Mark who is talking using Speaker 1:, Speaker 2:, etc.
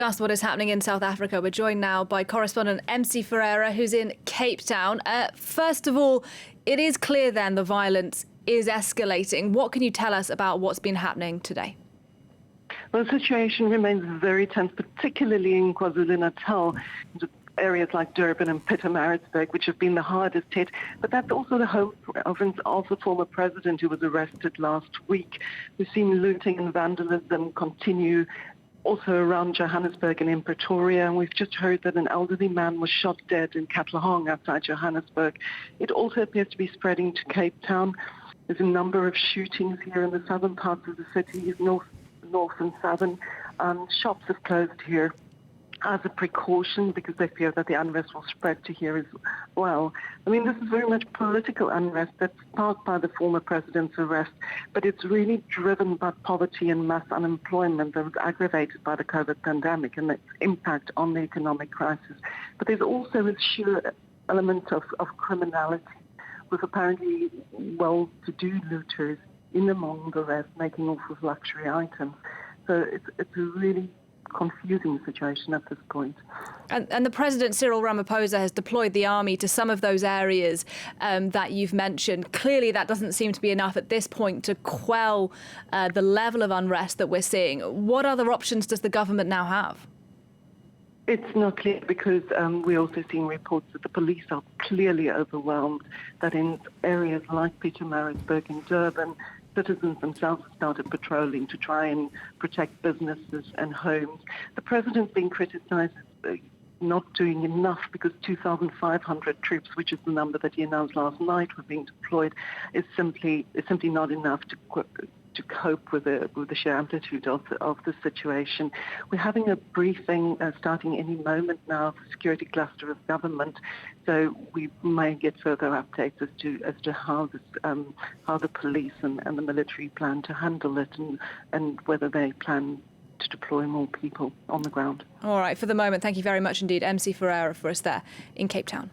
Speaker 1: That's what is happening in South Africa. We're joined now by correspondent Emsie Ferreira, who's in Cape Town. First of all, it is clear then the violence is escalating. What can you tell us about what's been happening today?
Speaker 2: Well, the situation remains very tense, particularly in KwaZulu-Natal, areas like Durban and Pietermaritzburg, which have been the hardest hit. But that's also the home of the former president who was arrested last week. We've seen looting and vandalism continue also around Johannesburg and in Pretoria. And we've just heard that an elderly man was shot dead in Katlehong outside Johannesburg. It also appears to be spreading to Cape Town. There's a number of shootings here in the southern parts of the city, north and southern. Shops have closed here as a precaution because they fear that the unrest will spread to here as well. I mean, this is very much political unrest that's sparked by the former president's arrest, but it's really driven by poverty and mass unemployment that was aggravated by the COVID pandemic and its impact on the economic crisis. But there's also a sheer element of criminality with apparently well-to-do looters in among the rest making off with luxury items. So it's a really confusing situation at this point.
Speaker 1: And the President, Cyril Ramaphosa, has deployed the army to some of those areas that you've mentioned. Clearly, that doesn't seem to be enough at this point to quell the level of unrest that we're seeing. What other options does the government now have?
Speaker 2: It's not clear because we're also seeing reports that the police are clearly overwhelmed, that in areas like Pietermaritzburg and Durban, citizens themselves have started patrolling to try and protect businesses and homes. The president's being criticised as not doing enough because 2,500 troops, which is the number that he announced last night, were being deployed, is simply not enough to cope with the sheer amplitude of the situation. We're having a briefing starting any moment now of the security cluster of government, so we may get further updates as to how the police and the military plan to handle it and whether they plan to deploy more people on the ground.
Speaker 1: All right, for the moment, thank you very much indeed, Emsie Ferreira, for us there in Cape Town.